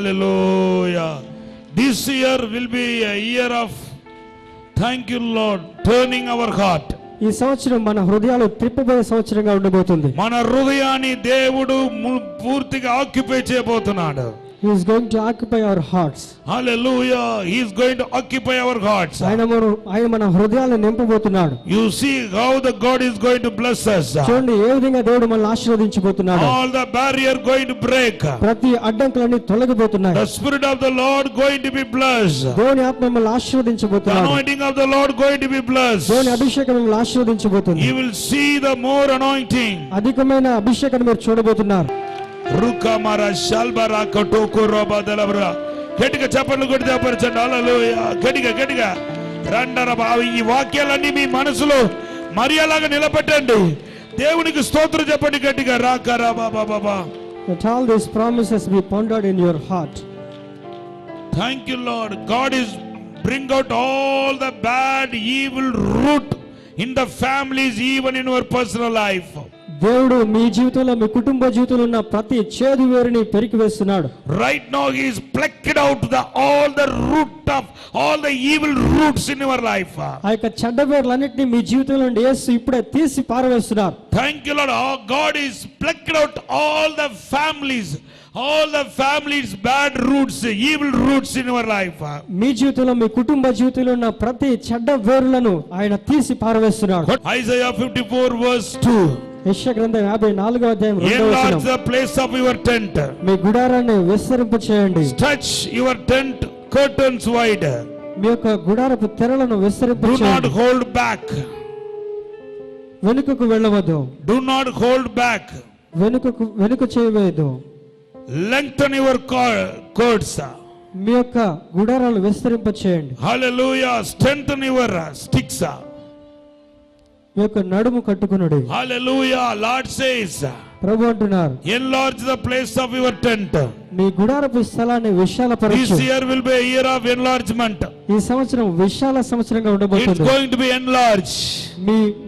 Hallelujah. This year will be a year of, thank you Lord, turning our heart. ఈ సంవత్సరం మన హృదయాలు త్రిప్పబోయే సంవత్సరంగా ఉండబోతుంది. మన హృదయాన్ని దేవుడు పూర్తిగా ఆక్యుపై చేయబోతున్నాడు. He is going to occupy our hearts. Hallelujah. He is going to occupy our hearts. ఆయన మన హృదయాలను నింపబోతున్నాడు. You see how the God is going to bless us. చూడండి ఏ విధంగా దేవుడు మనల్ని ఆశీర్వదించబోతున్నాడు. All the barrier going to break. ప్రతి అడ్డంకులన్నీ తొలగిపోతున్నాయి. The spirit of the Lord going to be blessed. దేవుని ఆత్మ మనల్ని ఆశీర్వదించబోతున్నాడు. The anointing of the Lord going to be blessed. దేవుని అభిషేకం మనల్ని ఆశీర్వదించబోతుంది. You will see the more anointing. అధికమైన అభిషేకాన్ని మీరు చూడబోతున్నారు. రుకమర శల్బరా కటోకు రోబదలబ్రా గట్టిగా చప్పట్లు కొట్టి పరిచండి. హల్లెలూయా. గట్టిగా రండరబా. ఈ వాక్యాలన్నీ మీ మనసులో మరియలాగా నిలబెట్టండి. దేవునికి స్తోత్రం చెప్పండి గట్టిగా. రాకరా బాబా బాబా. Let all these promises be pondered in your heart. Thank you Lord. God is bring out all the bad evil root in the families, even in your personal life. దేవుడు మీ జీవితంలో మీ కుటుంబ జీవితంలో ఉన్న ప్రతి చేదు వేరుని పెరికివేస్తున్నాడు. Right now he is plucked out all the root of all the evil roots in your life. ఆ యొక్క చెడ్డ వేర్లన్నిటిని మీ జీవితంలో నుండి యేసు ఇప్పుడే తీసి పారవేస్తున్నారు. Thank you Lord. Oh, God is plucked out all the families bad roots, evil roots in your life. మీ జీవితంలో మీ కుటుంబ జీవితంలో ఉన్న ప్రతి చెడ్డ వేర్లను ఆయన తీసి పారవేస్తున్నాడు. Isaiah 54 verse 2. యెషయా గ్రంథం 54వ అధ్యాయం 2వ వచనం. Enlarge the place of your tent. Me గుడారాన్ని విస్తరింపచేయండి. Stretch your tent curtains wide. మీ యొక్క గుడారపు తెరలను విస్తరింపచేయండి. Do not hold back. వెనుకకు వెళ్ళవద్దు. Do not hold back. వెనుక చేయవద్దు. Lengthen your cords. మీ యొక్క గుడారాలు విస్తరింపచేయండి. Hallelujah. Strengthen your sticks. మీ యొక్క నడుము కట్టుకొనుడి. Hallelujah. Lord says, ప్రభు అంటున్నారు, enlarge the place of your tent. మీ గుడారపు స్థలాన్ని విశాలపరచు. This year will be a year of enlargement. ఈ సంవత్సరం విశాల సంవత్సరంగా ఉండబోతుంది. It's going to be enlarged.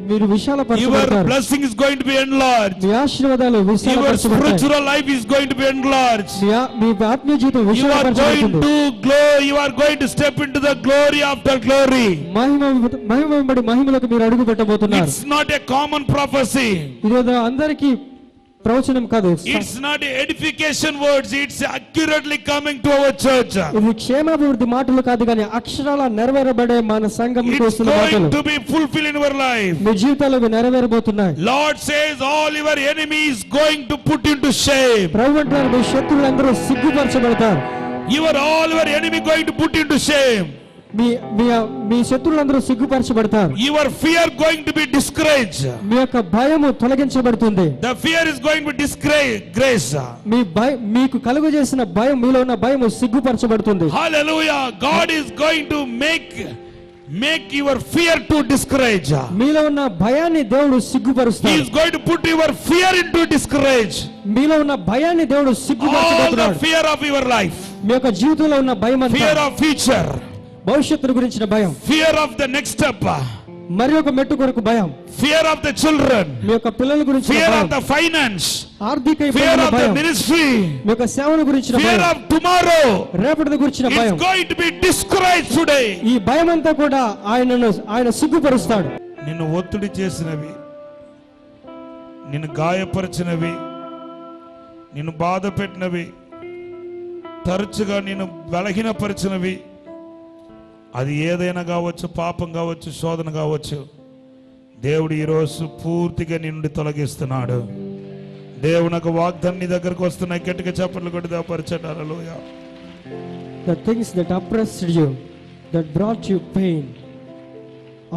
మీరు విశాలపరచబడతారు. Your blessing is going to be enlarged. మీ ఆశీర్వాదాలు విశాలపరచబడతాయి. Your spiritual life is going to be enlarged. మీ ఆత్మీయ జీవితం విశాలపరచబడుతుంది. You are going to step into the glory after glory. మహిమబడి మహిమలోకి మీరు అడుగు పెట్టబోతున్నారు. It's not a common prophecy. ఇది అందరికీ ప్రవచనం కాదు. It's not edification words. It's accurately coming to our church. ఇది క్షేమాభివృద్ధి మాటలు కాదు కానీ అక్షరాల నెరవేరబడే మన సంఘంకి వస్తున్న మాటలు. It's going to be fulfilled in your life. మీ జీవితాల్లో ఇవి నెరవేరబోతున్నాయి. Lord says all your enemies going to put into shame. ప్రభువు అంటారు మీ శత్రువులందరూ సిగ్గుపరచబడతారు. All your enemy going to put into shame. Me శత్రువులందరూ సిగ్గుపరచబడతారు. Your fear going to be discouraged. మీ యొక్క భయము తొలగించబడుతుంది. The fear is going to be disgrace. మీకు కలుగజేసిన భయం, మీలో ఉన్న భయము సిగ్గుపరచబడుతుంది. Hallelujah. God is going to make your fear to discourage. మీలో ఉన్న భయాన్ని దేవుడు సిగ్గుపరుస్తాడు. He is going to put your fear into discourage. మీలో ఉన్న భయాన్ని దేవుడు సిగ్గుపరచబోతున్నాడు. All the fear of your life. మీ యొక్క జీవితంలో ఉన్న భయం అంతా, fear of future, భవిష్యత్తు గురించిన భయం, fear of the next step, మరి ఒక మెట్టు కొరకు భయం, fear of the children, మీ యొక్క పిల్లల గురించిన fear భయం, of the finance, ఆర్థిక fear ఇబ్బందుల of the భయం, ministry, మీ యొక్క సేవల గురించిన fear భయం, of tomorrow, రేపటి గురించిన భయం. it's going to be discouraged today. ఈ భయం అంతా కూడా ఆయన సిగ్గుపరుస్తాడు. నిన్ను ఒత్తిడి చేసినవి, నిన్ను గాయపరిచినవి, నిన్ను బాధ పెట్టినవి, తరచుగా నిన్ను బలహీనపరిచినవి, అది ఏదైనా కావచ్చు, పాపం కావచ్చు, శోధన కావచ్చు, దేవుడు ఈరోజు పూర్తిగా నిన్ను తొలగిస్తున్నాడు. దేవునికి వాగ్దానం నీ దగ్గరకు వస్తున్నాయి. గట్టిగా చప్పట్లు కొట్టి దేవపరచండి. హల్లెలూయా. The things that oppressed you, that brought you pain,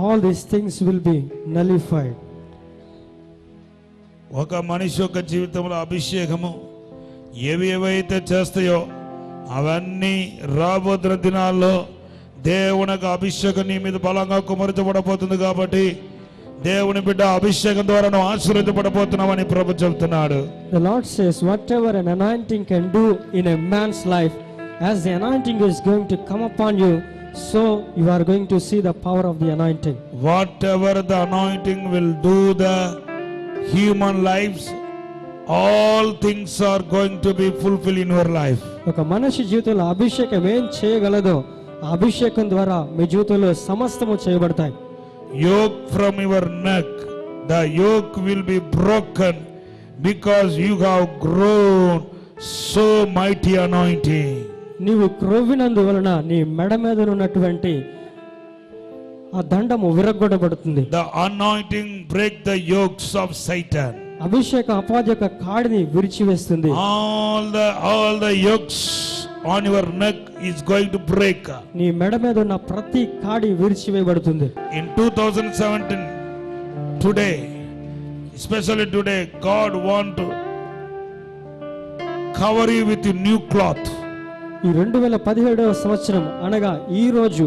all these things will be nullified. ఒక మనిషి యొక్క జీవితంలో అభిషేకము ఏవైతే చేస్తాయో అవన్నీ రాబోతున్న దినాల్లో దేవునికి అభిషేకం నీ మీద బలంగా కుమరించబడబోతుంది. కాబట్టి దేవుని బిడ్డ అభిషేకం ద్వారా నువ్వు ఆశీర్వదించబడబోతున్నావని ప్రభువు చెబుతున్నాడు. The Lord says whatever an anointing can do in a man's life, as the anointing is going to come upon you, so you are going to see the power of the anointing. Whatever the anointing will do the human lives, all things are going to be fulfilled in your life. ఒక మనిషి జీవితంలో అభిషేకం ఏం చేయగలదో ఆ అభిషేకం ద్వారా మీ జీవితంలో సమస్తము చేయబడతాయి. Yoke from your neck, the yoke will be broken because you have grown so mighty anointing. నీవు క్రొవ్వినందువలన నీ మెడ మీద ఉన్నటువంటి ఆ దండము విరగ్గొట్టబడుతుంది. The anointing break the yokes of Satan. అభిషేక అపవాది యొక్క కాడిని విరిచివేస్తుంది. All the yokes on your neck is going to break. నీ మెడ మీద ఉన్న ప్రతి కాడి విరిచివేయబడుతుంది. In 2017, today, especially today, God want to cover you with a new cloth. ఈ 2017వ సంవత్సరం అనగా ఈ రోజు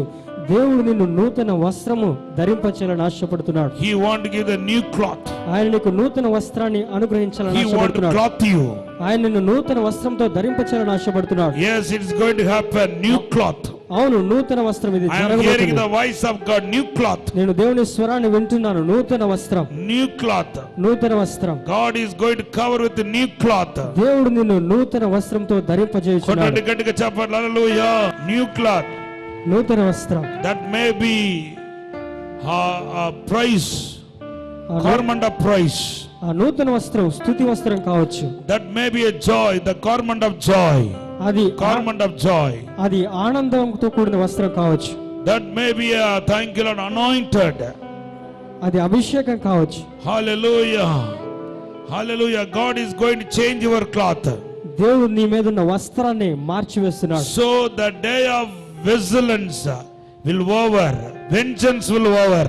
దేవుడు నిన్ను నూతన వస్త్రము ధరింపచేయాలని ఆశపడుతున్నాడు. He want to give the new cloth. ఆయన నీకు నూతన వస్త్రాన్ని అనుగ్రహించాలని He want to ఆశపడుతున్నాడు. cloth you. ఆయన నిన్ను నూతన వస్త్రంతో ధరింపచేయాలని ఆశపడుతున్నాడు. Yes, it is going to happen. New cloth. అవును, నూతన వస్త్రం ఇది I am hearing జరగబోతుంది. the voice of God. New cloth. నేను దేవుని స్వరాన్ని వింటున్నాను. నూతన వస్త్రం, New cloth. నూతన వస్త్రం. God is going to cover with the new cloth. దేవుడు నిన్ను నూతన వస్త్రంతో ధరింపజేయుచున్నాడు. కొట్టండి గట్టిగా చెప్పండి. హల్లెలూయా. New cloth. నూతన వస్త్రం. That may be a price. Garment of price. ఆ నూతన వస్త్రం స్తుతి వస్త్రం కావచ్చు. That may be a joy. The garment of joy. అది Garment of joy. అది ఆనందంతో కూడిన వస్త్రం కావచ్చు. That may be a thank you Lord anointed. అది అభిషేకం కావచ్చు. Hallelujah. Hallelujah. God is going to change your cloth. దేవుడు నీ మీద ఉన్న వస్త్రాన్ని మార్చివేస్తున్నాడు. So the day of vigilance will over. Vengeance will over.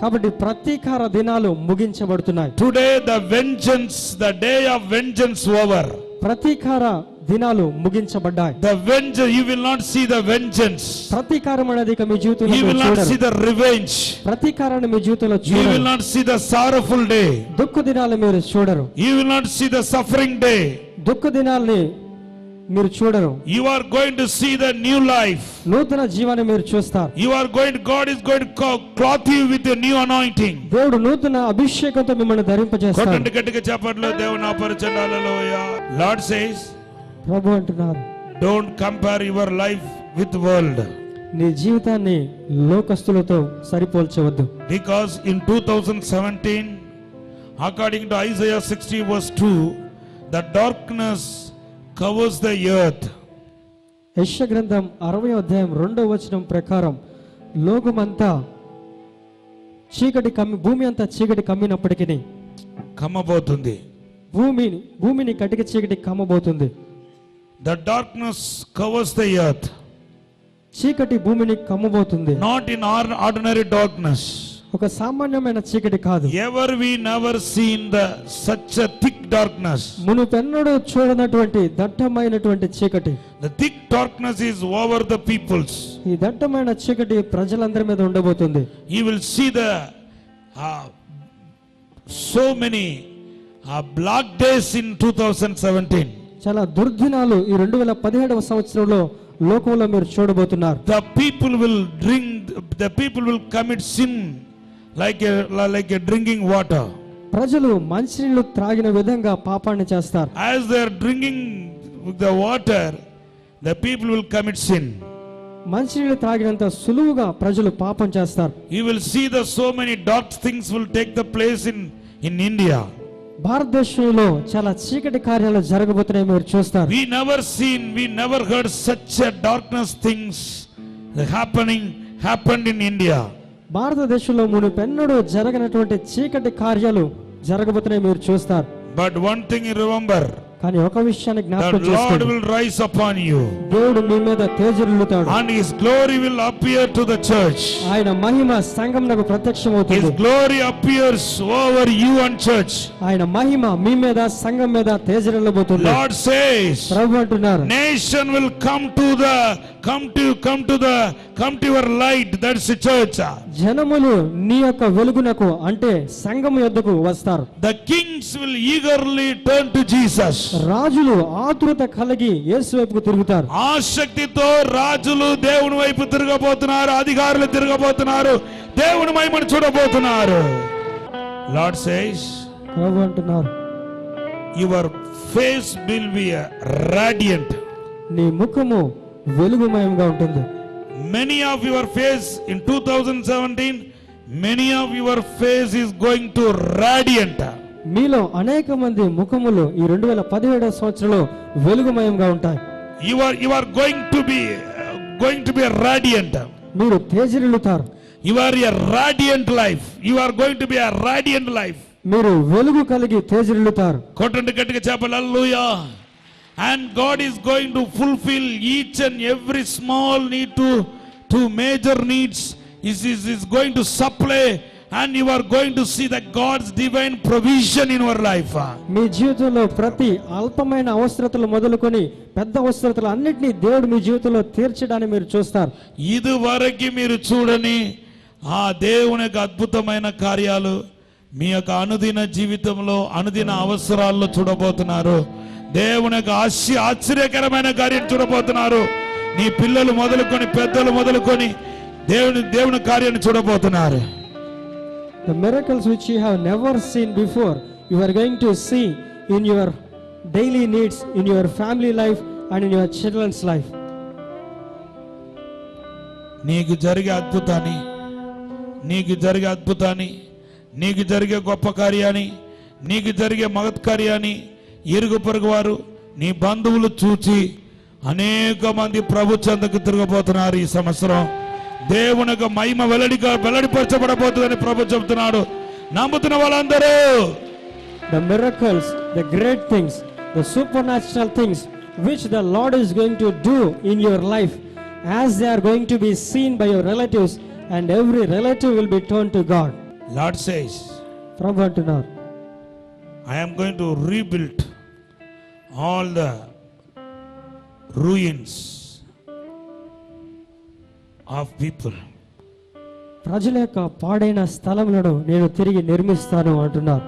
కాబట్టి ప్రతీకార దినాలు ముగించబడుతున్నాయి. Today the day of vengeance over. ప్రతీకార దినాలు ముగించబడ్డాయి. The vengeance, you will not see the vengeance. ప్రతీకారం అనేది ఇక మీ జీవితంలో You will మీరు not see చూడరు. the revenge. ప్రతీకారాన్ని మీ జీవితంలో You will చూడరు. not see the sorrowful day. దుఃఖ దినాలు మీరు చూడరు. You will not see the suffering day. దుఃఖ దినాల్ని మీరు చూడరు. You are going to see the new life. నూతన జీవాన్ని మీరు చూస్తారు. God is going to cloth you with a new anointing. దేవుడు నూతన అభిషేకంతో మిమ్మల్ని ధరింపజేస్తాడు. కొట్టండి గట్టిగా చెప్పట్లు దేవుని ఆపరచండి. హల్లెలూయా. Lord says, ప్రభు అంటున్నారు, don't compare your life with world. నీ జీవితాన్ని లోకస్తులతో సరిపోల్చవద్దు. Because in 2017, according to Isaiah 60 verse 2, the darkness covers the earth. యెషయా గ్రంథం 60వ అధ్యాయం 2వ వచనం ప్రకారం లోకమంతా చీకటి భూమి అంతా చీకటి కమ్మినప్పటికీ కమ్మబోతుంది. భూమిని కటిక చీకటి కమ్మబోతుంది. The darkness covers the earth. చీకటి భూమిని కమ్మబోతుంది. Not in ordinary darkness. ఒక సామాన్యమైన చీకటి కాదు. We never seen such a thick darkness. మునుపెన్నడూ చూడనటువంటి దట్టమైనటువంటి చీకటి. The thick darkness is over the peoples. ఈ దట్టమైన చీకటి ప్రజలందరి మీద ఉండబోతుంది. You will see the so many black days in 2017. చాలా దుర్దినాలు ఈ 2017వ సంవత్సరంలో లోకంలో మీరు చూడబోతున్నారు. The people will commit sin like a drinking water. ప్రజలు మంచినీళ్లు త్రాగిన విధంగా పాపాన్ని చేస్తారు. As they are drinking the water, the people will commit sin. మంచినీళ్లు త్రాగినంత సులువుగా ప్రజలు పాపం చేస్తారు. You will see so many dark things will take the place in India. భారతదేశంలో చాలా చీకటి కార్యాలు జరగబోతున్నాయి మీరు చూస్తారు. We never heard such a darkness things happened in India. భారతదేశంలో మునుపెన్నడూ జరగనటువంటి చీకటి కార్యాలు జరగబోతున్నాయి మీరు చూస్తారు. But one thing you remember, కానీ ఒక విషయాన్ని జ్ఞాపకం the Lord చేసుకోండి. will rise upon you దేవుడు మీ మీద తేజరిల్లుతాడు. and his glory will appear to the church. ఆయన మహిమ సంఘమునకు ప్రత్యక్షమవుతుంది. His glory appears over you and church. ఆయన మహిమ మీ మీద సంఘం మీద తేజరిల్లబోతుంది. Lord says, ప్రభు అంటున్నారు, nation will come to your light. That's the church. జనములు నీ యొక్క వెలుగునకు అంటే సంఘము యొద్దకు వస్తారు. The kings will eagerly turn to Jesus. రాజులు ఆతురత కలిగి యేసు వైపుకు తిరుగుతారు. ఆసక్తితో రాజులు దేవుని వైపు తిరగబోతున్నారు. అధికారులు తిరగబోతున్నారు. దేవుని మహిమను చూడబోతున్నారు. Lord says, ప్రభు అంటున్నారు, your face will be radiant. నీ ముఖము వెలుగుమయంగా ఉంటుంది. Many of your face in 2017, many of your face is going to radiant. మీలో అనేక మంది ముఖములు ఈ 2017 సంవత్సరంలో వెలుగుమయంగా ఉంటాయి. You are going to be radiant. మీరు తేజరిల్లుతారు. You are a radiant life. You are going to be a radiant life. మీరు వెలుగు కలిగి తేజరిల్లుతారు. కొట్టండి గట్టిగా చెప్పాలి హల్లెలూయా. And God is going to fulfill each and every small need to major needs. Is going to supply, and you are going to see that God's divine provision in your life. మీ జీవితంలో ప్రతి అల్పమైన అవసరతలు మొదలుకొని పెద్ద అవసరతలు అన్నిటినీ దేవుడు మీ జీవితంలో తీర్చడాన్ని మీరు చూస్తారు. ఇదివరకు మీరు చూడని ఆ దేవుని యొక్క అద్భుతమైన కార్యాలు మీ యొక్క అనుదిన జీవితంలో అనుదిన అవసరాల్లో చూడబోతున్నారు. దేవుని యొక్క ఆశ్చర్యకరమైన కార్యం చూడబోతున్నారు. నీ పిల్లలు మొదలుకొని పెద్దలు మొదలుకొని దేవుని కార్యాన్ని చూడబోతున్నారు. The miracles which you have never seen before, you are going to see in your daily needs, in your family life and in your children's life. నీకు జరిగే అద్భుతాన్ని, నీకు జరిగే గొప్ప కార్యాన్ని, నీకు జరిగే మహత్ కార్యాన్ని ఇరుగు పొరుగు వారు నీ బంధువులు చూచి అనేక మంది ప్రభు చెంతకు తిరగబోతున్నారు. ఈ సంవత్సరం దేవుని యొక్క మహిమ వెల్లడిపరచబడబోతుందని ప్రభు చెబుతున్నాడు. నమ్ముతున్న వాళ్ళందరూ The miracles, the great things, the supernatural things which the Lord is going to do in your life, as they are going to be seen by your relatives, and every relative will be turned to God. Lord says, Prabhu antunar, I am going to rebuild all the ruins of people. ప్రజల యొక్క పాడైన స్థలములను నేను తిరిగి నిర్మిస్తాను అంటున్నారు.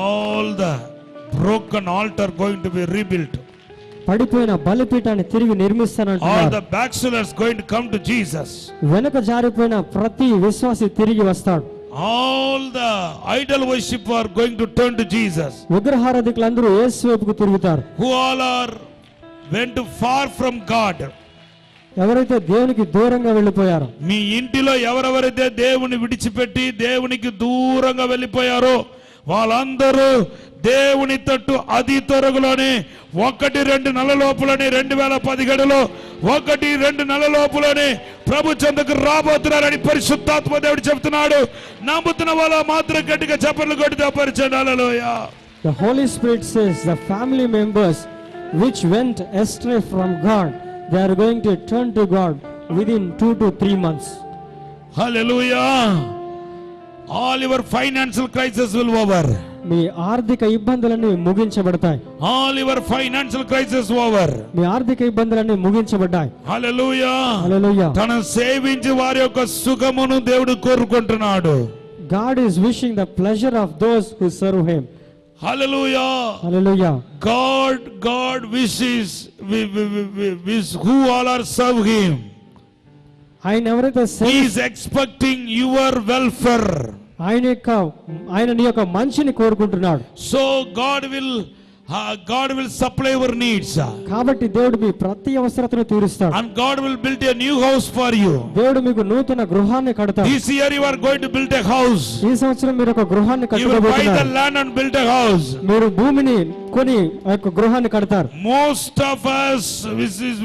All the broken altar going to be rebuilt. పడిపోయిన బలిపీఠాన్ని తిరిగి నిర్మిస్తాను All అంటున్నారు. the backsliders going to come to Jesus. వెనక జారిపోయిన ప్రతి విశ్వాసి తిరిగి వస్తాడు. All the idol worship are going to turn to Jesus. విగ్రహారాధికులందరూ యేసు వైపుకు తిరుగుతారు. Who all are went far from God. ఎవరైతే దేవునికి దూరంగా వెళ్ళిపోయారో, మీ ఇంటిలో ఎవరెవరైతే దేవుని విడిచిపెట్టి దేవునికి దూరంగా వెళ్ళిపోయారో వాళ్ళందరూ దేవుని తట్టు అతి త్వరలోనే 1-2 నెలల లోపులోనే 2017లో 1-2 నెలల లోపులోనే ప్రభు చెంతకు రాబోతున్నారని పరిశుద్ధాత్మ దేవుడు చెప్తున్నాడు. నమ్ముతున్న వాళ్ళ మాత్రం గట్టిగా చప్పట్లు కొట్టి పరిచయం హల్లెలూయా. The Holy Spirit says the family members which went astray from God, they are going to turn to God within 2 to 3 months. Hallelujah. All your financial crisis will over. మీ ఆర్థిక ఇబ్బందులన్నీ ముగించబడతాయి. All your financial crisis over. మీ ఆర్థిక ఇబ్బందులన్నీ ముగించబడ్డాయి. Hallelujah. Hallelujah. తన సేవించి వారి యొక్క సుఖమును దేవుడు కోరుకుంటున్నాడు. God is wishing the pleasure of those who serve him. Hallelujah. Hallelujah. God wishes who all are serve him. ఆయన ఎవరైతే He is expecting your welfare. ఆయన నీ యొక్క మంచిని కోరుకుంటున్నాడు. So God will supply your needs. కాబట్టి దేవుడు మీ ప్రతి అవసరతను తీరుస్తాడు. And God will build a new house for you. దేవుడు మీకు నూతన గృహాన్ని కడతాడు. This year you are going to build a house. ఈ సంవత్సరం మీరు ఒక గృహాన్ని You will buy the కట్టబోతున్నారు. land and build a house. మీరు భూమిని కొని ఆ యొక్క గృహాన్ని కడతారు. Most of us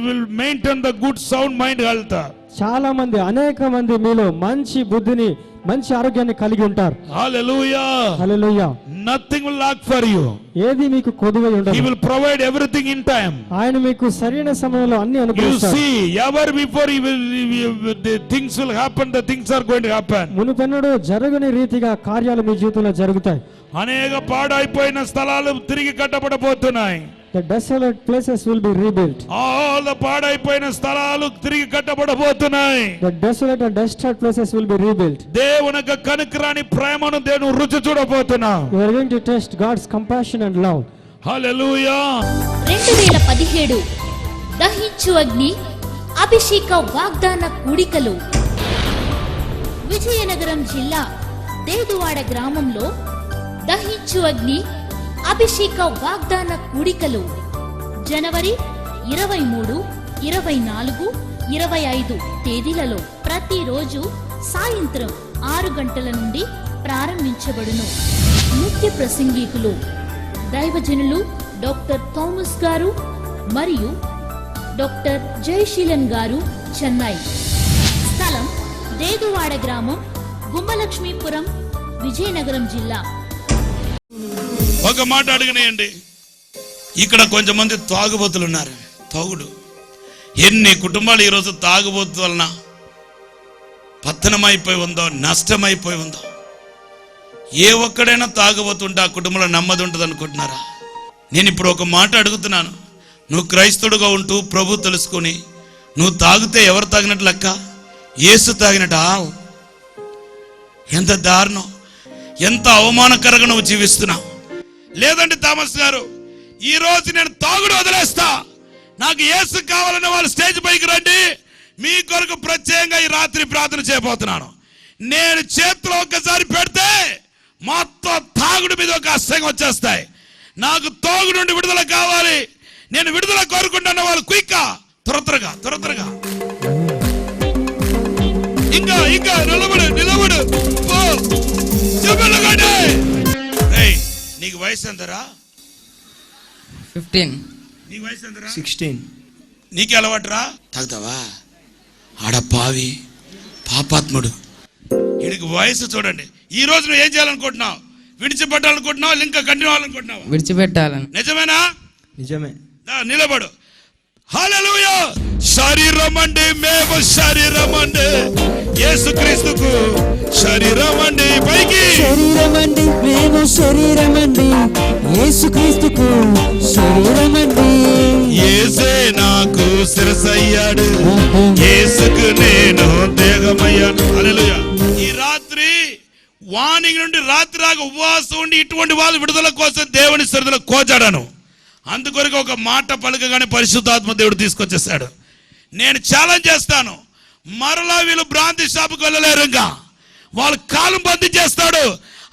will maintain the good sound mind health. చాలా మంది అనేక మంది మీలో మంచి బుద్ధిని మంచి ఆరోగ్యాన్ని కలిగి ఉంటారు. Hallelujah. Hallelujah. Nothing will lack for you. ఏది మీకు కొదువై He ఉండదు. will provide everything in time. ఆయన మీకు సరైన సమయంలో అన్ని You అనుగ్రహిస్తాడు. see, ever before the things will happen, the things are going to happen. మునుపెన్నడూ జరగని రీతిగా కార్యాలు మీ జీవితంలో జరుగుతాయి. అనేక పాడైపోయిన స్థలాలు తిరిగి కట్టబడబోతున్నాయి. The desolate places will be rebuilt. All the పాడైపోయిన స్థలాలు తిరిగి కట్టబడబోతున్నాయి. The desolate and destroyed places will be rebuilt. దేవుని యొక్క కనికరాని ప్రేమను దేవుని రుచి చూడబోతున్నాం. You are going to taste God's compassion and love. హల్లెలూయా. 2017 దహించు అగ్ని అభిషేక వాగ్దాన కూడికలు విజయనగరం జిల్లా దేదువాడ గ్రామంలో దహించు అగ్ని అభిషేక వాగ్దాన కూడికలు జనవరి 23, 24, 25 తేదీలలో ప్రతిరోజు సాయంత్రం 6 గంటల నుండి ప్రారంభించబడును. ముఖ్య ప్రసంగికులు దైవజనులు డాక్టర్ థామస్ గారు మరియు డాక్టర్ జయశీలన్ గారు, చెన్నై. స్థలం దేదువాడ గ్రామం, గుమ్మలక్ష్మీపురం, విజయనగరం జిల్లా. ఒక మాట అడిగినాయండి, ఇక్కడ కొంతమంది తాగుబోతులు ఉన్నారు. తాగుడు ఎన్ని కుటుంబాలు ఈరోజు తాగుబోతు వలన పతనమైపోయి ఉందో, నష్టమైపోయి ఉందో. ఏ ఒక్కడైనా తాగుబోతుంటే ఆ కుటుంబంలో నెమ్మది ఉంటుంది అనుకుంటున్నారా? నేను ఇప్పుడు ఒక మాట అడుగుతున్నాను. నువ్వు క్రైస్తవుడుగా ఉంటూ ప్రభు తెలుసుకొని నువ్వు తాగితే ఎవరు తాగినట్లు లెక్క? యేసు తాగినట్టా? ఎంత దారుణం, ఎంత అవమానకరంగా నువ్వు జీవిస్తున్నావు. లేదంటే థామస్ గారు, ఈ రోజు నేను తాగుడు వదిలేస్తా, నాకు యేసు కావాలన్న వాళ్ళు స్టేజ్ పైకి రండి, మీ కొరకు ప్రత్యేకంగా ఈ రాత్రి ప్రార్థన చేయబోతున్నాను. నేను చేతిలో ఒక్కసారి పెడితే మొత్తం తాగుడు మీద ఒక అసహ్యం వచ్చేస్తాయి. నాకు తాగుడు నుండి విడుదల కావాలి, నేను విడుదల కోరుకుంటున్న వాళ్ళు క్విక్గా త్వరగా ఇంకా నిలబడు నీకు వయసు ఎంతరా? 15. నీకు వయసు ఎంతరా? 16. నీకే అలవాటురా? తాగుతావా? ఆడ పావి పాపాత్ముడు. వీడికి వయసు చూడండి. ఈ రోజు నువ్వు ఏం చేయాలనుకుంటున్నావు? విడిచిపెట్టాలనుకుంటున్నావు, ఇంకా కంటిన్యూ అవ్వాలనుకుంటున్నావు? విడిచిపెట్టాలని. నిజమేనా? నిజమే. నిలబడు. హల్లెలూయా. శరీరం అండి, మేము శరీరం అండి, యేసుక్రీస్తుకు శరీరం అండి. పైకి శరీరం అండి, మేము శరీరం అండి, యేసుక్రీస్తుకు శరీరం అండి. యేసే నాకు శిరసయ్యాడు, యేసుకు నేను దేహమయ్యాను. హల్లెలూయా. ఈ రాత్రి వాణి నుండి రాత్రి రాగా ఉపవాసం ఉండి ఇటువంటి వాళ్ళు విడుదల కోసం దేవుని సరిదల కోచాడాను. అందుకొరకు ఒక మాట పలకగానే పరిశుద్ధాత్మ దేవుడు తీసుకొచ్చేసాడు. నేను ఛాలెంజ్ చేస్తాను, మరలా వీళ్ళు భ్రాంతి షాపుకు వెళ్ళలేరు. ఇంకా వాళ్ళు కాలం బందీ చేస్తాడు.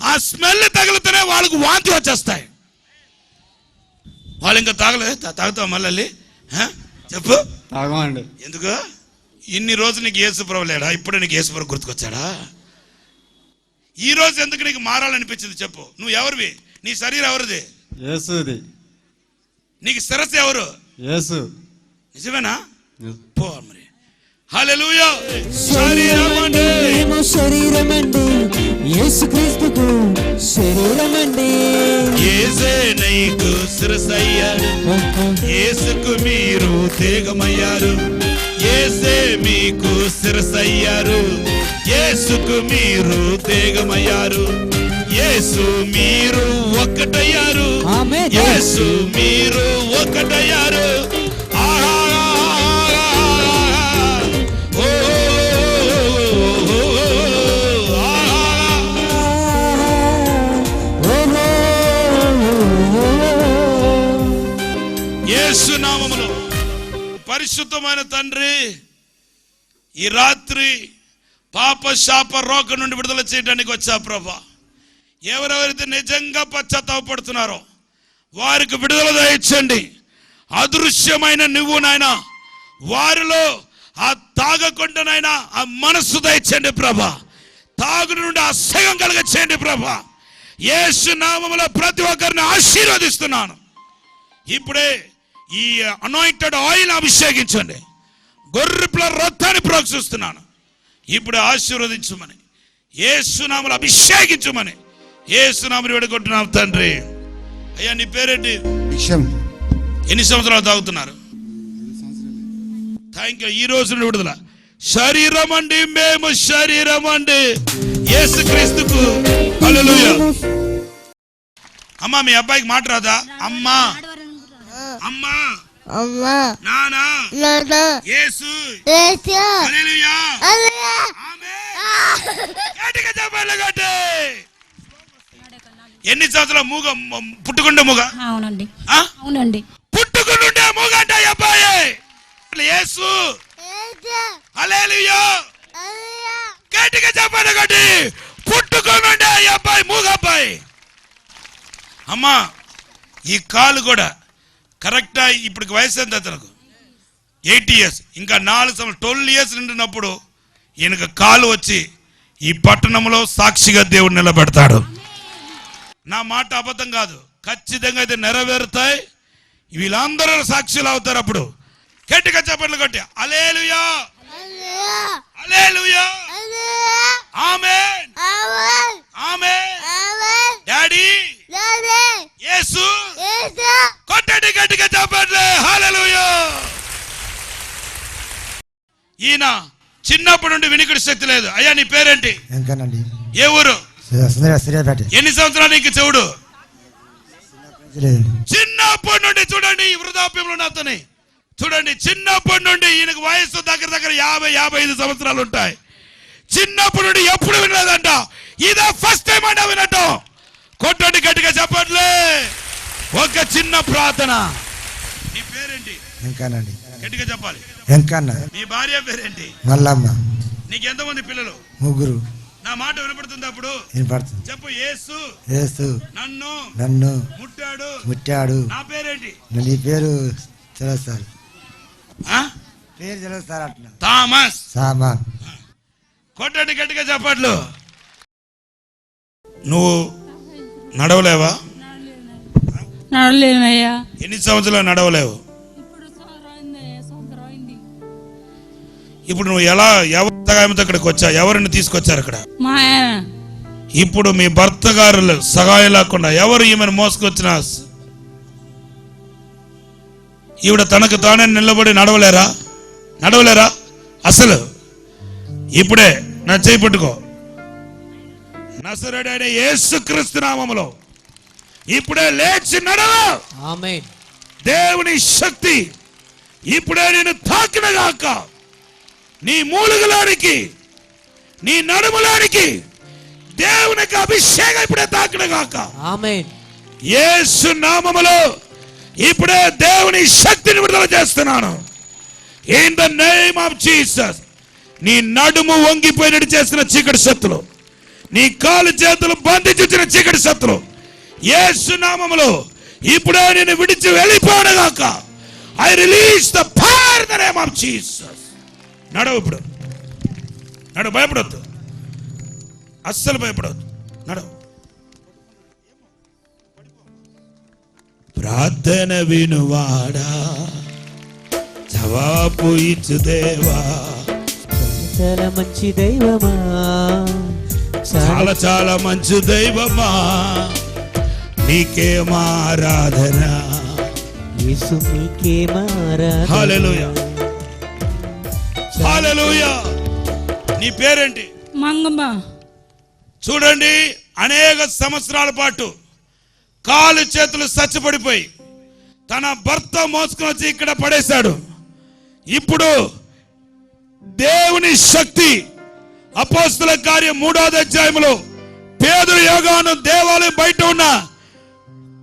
ఆ స్మెల్ తగిలితేనే వాళ్ళకు వాంతి వచ్చేస్తాయి. వాళ్ళు ఇంకా తాగుతావు మళ్ళీ? చెప్పు. తాగమండి. ఎందుకు? ఇన్ని రోజులు నీకు యేసుప్రభు లేడా? ఇప్పుడు నీకు యేసుప్రభు గుర్తుకొచ్చాడా? ఈ రోజు ఎందుకు నీకు మారాలనిపించింది? చెప్పు. నువ్వు ఎవరివి? నీ శరీరం ఎవరిది? యేసుది. నీకు శిరస్సు ఎవరు? యేసు. నిజమేనా? పో మరి. హల్లెలూయా. శరీరం అండి, మేము శరీరం అండి, యేసుక్రీస్తుకు శరీరం అండి. యేసే నీకు శిరస్సయ్యాడు, యేసుకు మీరు దేహమయ్యారు. యేసే మీకు శిరస్సయ్యారు, యేసుకు మీరు దేహమయ్యారు. యేసు మీరు ఒక్కటయ్యారు, ఆమేన్. యేసు మీరు ఒక్కటయ్యారు. యేసు నామములో పరిశుద్ధమైన తండ్రి, ఈ రాత్రి పాప శాప రోగం నుండి విడుదల చేయడానికి వచ్చా ప్రభా. ఎవరెవరైతే నిజంగా పశ్చాత్తాపడుతున్నారో వారికి విడుదల దయచండి. అదృశ్యమైన నువ్వు నాయనా వారిలో ఆ తాగకుండానైనా ఆ మనస్సు దయచండి ప్రభా. తాగుడు నుండి అసహ్యం కలుగ చేయండి ప్రభా. యేసు నామములో ప్రతి ఒక్కరిని ఆశీర్వదిస్తున్నాను. ఇప్పుడే ఈ అనాయింటెడ్ ఆయిల్ అభిషేకించండి. గొర్రెపిల్ల రక్తాన్ని ప్రోక్షిస్తున్నాను. ఇప్పుడు ఆశీర్వదించమని, యేసు నామములో అభిషేకించమని యేసు నామములో వేడుకుంటున్నాం తండ్రి. అయ్యా నీ పేరేంటి? ఎన్ని సంవత్సరాలు తాగుతున్నారు? Thank you. ఈ రోజు నుండి విడుదల. శరీరం అండి, మేము శరీరం అండి, యేసుక్రీస్తుకు. హల్లెలూయా. అమ్మా మీ అబ్బాయికి మాట రాదా? అమ్మా అమ్మా అమ్మా నానా నానా యేసు యేసు హల్లెలూయా హల్లెలూయా ఆమేన్. గట్టిగా చెప్పండి గట్టి. ఎన్ని సంవత్సరాలు మూగ పుట్టుకుండే మూగ? అవునండి అవునండి పుట్టుకుండే మూగ అంటే అబ్బాయి. యేసు హల్లెలూయా గట్టిగా చెప్పండి గట్టి. పుట్టుకుండే అబ్బాయి మూగ అబ్బాయి. అమ్మా ఈ కాలు కూడా కరెక్టా? ఇప్పుడు వయసు ఎంత అతనికి? 8 years, ఇంకా 4 సంవత్సరాలు 12 years నిండినప్పుడు ఈయనకు కాలు వచ్చి ఈ పట్టణంలో సాక్షిగా దేవుడు నిలబెడతాడు. నా మాట అబద్ధం కాదు, ఖచ్చితంగా అయితే నెరవేరుతాయి. వీళ్ళందరూ సాక్షులు అవుతారు. అప్పుడు గట్టిగా చప్పట్లు కొట్టి హల్లెలూయా హల్లెలూయా ఆమేన్ ఆమేన్ డాడీ యేసు కొట్టండి గట్టిగా చప్పట్లు హల్లెలూయా. ఈయన చిన్నప్పటి నుండి వినికిడి శక్తి లేదు. అయ్యా నీ పేరేంటి? వెంకనండి. ఏ ఊరు? సూర్యాపేట. ఎన్ని సంవత్సరాలు నీకు చెవుడు? లేదండి. చిన్నప్పటి నుండి చూడండి, ఈ వృద్ధాప్యంలో నాతోని చూడండి, చిన్నప్పటి నుండి ఈయనకు వయసు దగ్గర 50-55 సంవత్సరాలు ఉంటాయి. చిన్నప్పటి నుండి ఎప్పుడు వినలేదంట, ఇదే ఫస్ట్ టైం అంట వినటం. కొట్టండి గట్టిగా చెప్పట్లే. ఒక చిన్న ప్రార్థన. నీ పేరేంటి? వెంకనండి. గట్టిగా చెప్పాలి. వెంకన్న. నీ భార్య పేరేంటి? మల్లమ్మ. నీకు ఎంతమంది పిల్లలు? 3. నా మాట వినపడుతుంది అప్పుడు? వినపడుతుంది. చెప్పు. యేసు నన్ను ముట్టాడు. నా పేరేంటి? నీ పేరు తెలియదు సార్. పేరు తెలియదు సార్. అట్లా థామస్ సామాన్. కొట్టండి గట్టిగా చెప్పట్లు. నువ్వు నడవలేవా? నడవలేనయ్యా. ఎన్ని సంవత్సరాలు నడవలేవు? ఇప్పుడు నువ్వు ఎలా ఎవరి సహాయంతో ఇక్కడికి వచ్చా? ఎవరిని తీసుకొచ్చారు ఇక్కడ? మా ఆయన. ఇప్పుడు మీ భర్త గారు సహాయం లేకుండా ఎవరు ఈమెను మోసుకొచ్చినా ఈవిడ తనకు తానే నిలబడి నడవలేరా అసలు? ఇప్పుడే నా చేయి పట్టుకో. నజరేయుడైన యేసుక్రీస్తు నామములో ఇప్పుడే లేచి నడవు. ఆమేన్. దేవుని శక్తి ఇప్పుడే నేను తాకినగాక. నీ మూలుగులోనికి, నీ నడుములోనికి దేవునికి అభిషేకం ఇప్పుడే తాకినగాక. ఆమేన్. యేసు నామములో ఇప్పుడే దేవుని శక్తిని విడుదల చేస్తున్నాను. In the name of Jesus. నీ నడుము వంగిపోయినట్టు చేసిన చీకటి శక్తులు, నీ కాలు చేతులు బంధించిన చీకటి శక్తులు యేసు నామములో ఇప్పుడే నేను విడిచి వెళ్ళిపోనగాక. I release the power in the name of Jesus. నడవు ఇప్పుడు. నడు, భయపడొద్దు, అస్సలు భయపడొద్దు. నడవు. ప్రార్థన వినువాడా, జవాబు ఇచ్చు దేవా, చాలా మంచి దైవమా, చాలా మంచి దైవమా, నీకే ఆరాధన. యేసు నీకే ఆరాధన. హల్లెలూయా హల్లెలూయా. నీ పేరేంటి? మంగమ్మ. చూడండి, అనేక సంవత్సరాల పాటు కాలు చేతులు సచ్చపడిపోయి తన భర్త మోసుకొని వచ్చి ఇక్కడ పడేశాడు. ఇప్పుడు దేవుని శక్తి అపోస్తల కార్యం 3వ అధ్యాయంలో పేదరు యోగాను దేవాలయం బయట ఉన్న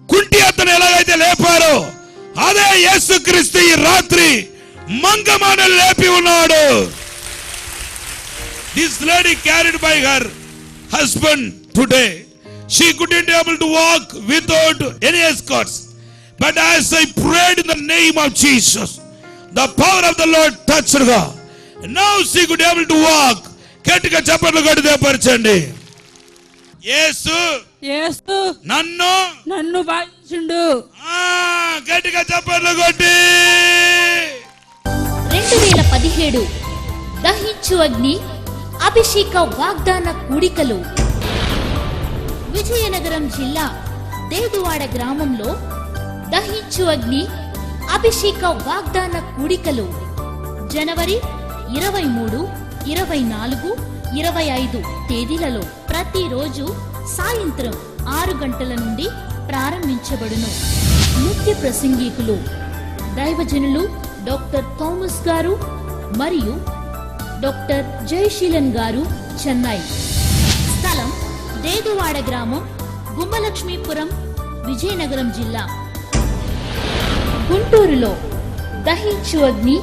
కుంటి అతను ఎలాగైతే లేపారో అదే యేసుక్రీస్తు ఈ రాత్రి మంగమ్మను లేపి ఉన్నాడు. This lady carried by her husband today. She couldn't able to walk without any escorts. But as I prayed in the name of Jesus, the power of the Lord touched her. Now she could able to walk. గట్టిగా చప్పట్లు కొట్టి దేపరచండి. యేసు నన్ను బాధించుండు. గట్టిగా చప్పట్లు కొట్టి. 2017 దహించు అగ్ని అభిషేక వాగ్దాన కూడికలు విజయనగరం జిల్లా దేదువాడ గ్రామంలో దహించు అగ్ని అభిషేక వాగ్దాన కూడికలు జనవరి 23, 24, 25 తేదీలలో ప్రతిరోజు సాయంత్రం 6 గంటల నుండి ప్రారంభించబడును. ముఖ్య ప్రసంగికులు దైవజనులు డాక్టర్ థామస్ గారు మరియు డాక్టర్ జయశీలన్ గారు, చెన్నై. స్థలం దేదువాడ గ్రామం, గుమ్మలక్ష్మీపురం, విజయనగరం జిల్లా. గుంటూరులో దహించు అగ్ని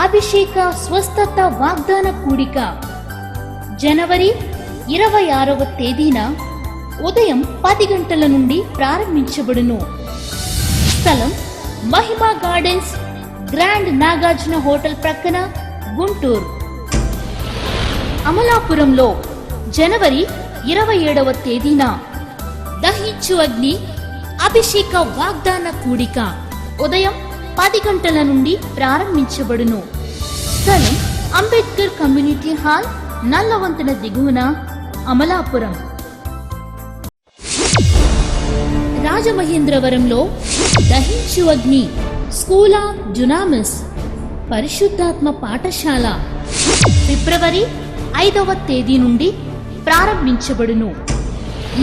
అభిషేక స్వస్థత వాగ్దాన కూడిక జనవరి 26వ తేదీన ఉదయం 10 గంటల నుండి ప్రారంభించబడును. స్థలం మహిమా గార్డెన్స్, గ్రాండ్ నాగార్జున హోటల్ ప్రక్కన, గుంటూరు. అమలాపురంలో జనవరి 27వ తేదీన దహించు అగ్ని అభిషేక వాగ్దాన కూడిక ఉదయం 10 గంటల నుండి ప్రారంభించబడును. స్థలం అంబేద్కర్ కమ్యూనిటీ హాల్, నల్లవంతెన దిగువన, అమలాపురం. రాజమహేంద్రవరంలో దహించు అగ్ని స్కూల్ ఆఫ్ డునామిస్ పరిశుద్ధాత్మ పాఠశాల ఫిబ్రవరి 5వ తేదీ నుండి ప్రారంభించబడును.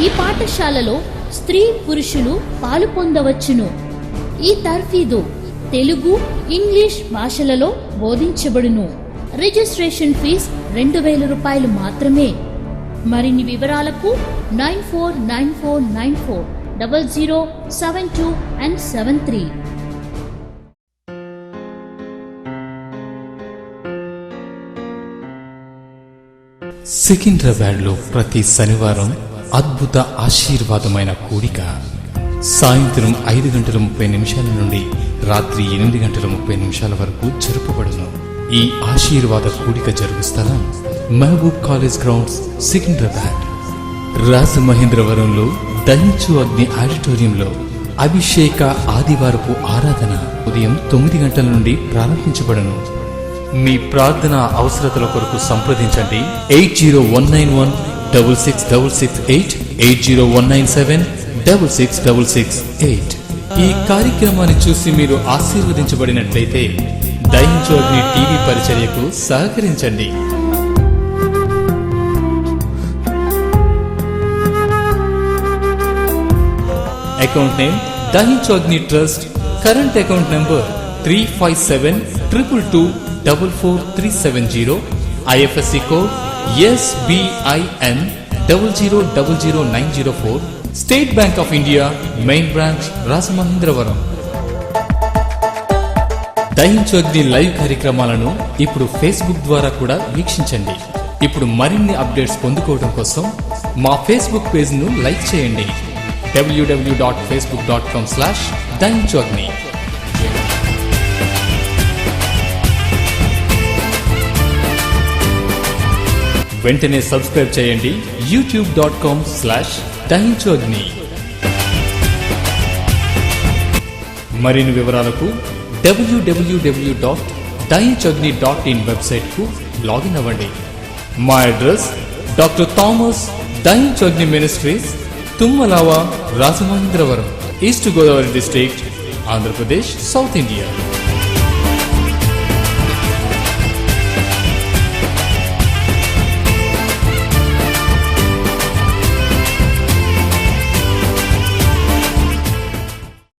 ఈ పాఠశాలలో స్త్రీ పురుషులు పాలు పొందవచ్చును. ఈ తర్ఫీదు తెలుగు, ఇంగ్లీష్ భాషలలో బోధించబడును. రిజిస్ట్రేషన్ ఫీజు 2000 రూపాయలు మాత్రమే. మరిన్ని వివరాలకు 9494940072 and 73. సికింద్రాబాద్లో ప్రతి శనివారం అద్భుత ఆశీర్వాదమైన కూడిక సాయంత్రం 5:30 నుండి రాత్రి 8:30 వరకు జరుపబడును. ఈ ఆశీర్వాద కూడిక జరుగు స్థలం మహబూబ్ కాలేజ్ గ్రౌండ్స్, సికింద్రాబాద్. రాజమహేంద్రవరంలో దహించు అగ్ని ఆడిటోరియంలో అభిషేక ఆదివారపు ఆరాధన ఉదయం 9 గంటల నుండి ప్రారంభించబడును. మీ ప్రార్థన అవసరతల కొరకు సంప్రదించండి 8019166668, 8019766668. ఈ కార్యక్రమాన్ని చూసి మీరు ఆశీర్వదించబడినట్లయితే దహించు అగ్ని టీవీ పరిచర్యకు సహకరించండి. Account name Dahinchu Agni trust. Current account number 357222444370. IFSC code SBIN 0000904. State bank of India main branch, Rajamahendravaram. Dahinchu Agni live కార్యక్రమాలను ఇప్పుడు ఫేస్బుక్ ద్వారా కూడా వీక్షించండి. ఇప్పుడు మరిన్ని అప్డేట్స్ పొందుకోవడం కోసం మా ఫేస్బుక్ పేజ్ను లైక్ చేయండి. www.facebook.com/dahinchuagni. వెంటనే సబ్స్క్రైబ్ చేయండి youtube.com/dahinchuagni. మరిన్ని వివరాలకు www.dahinchuagni.in వెబ్సైట్ కు లాగిన్ అవ్వండి. మా address doctor Thomas Dahinchu Agni ministries, Tummalava, Rajamahendravaram, east Godavari district, Andhra Pradesh, south India.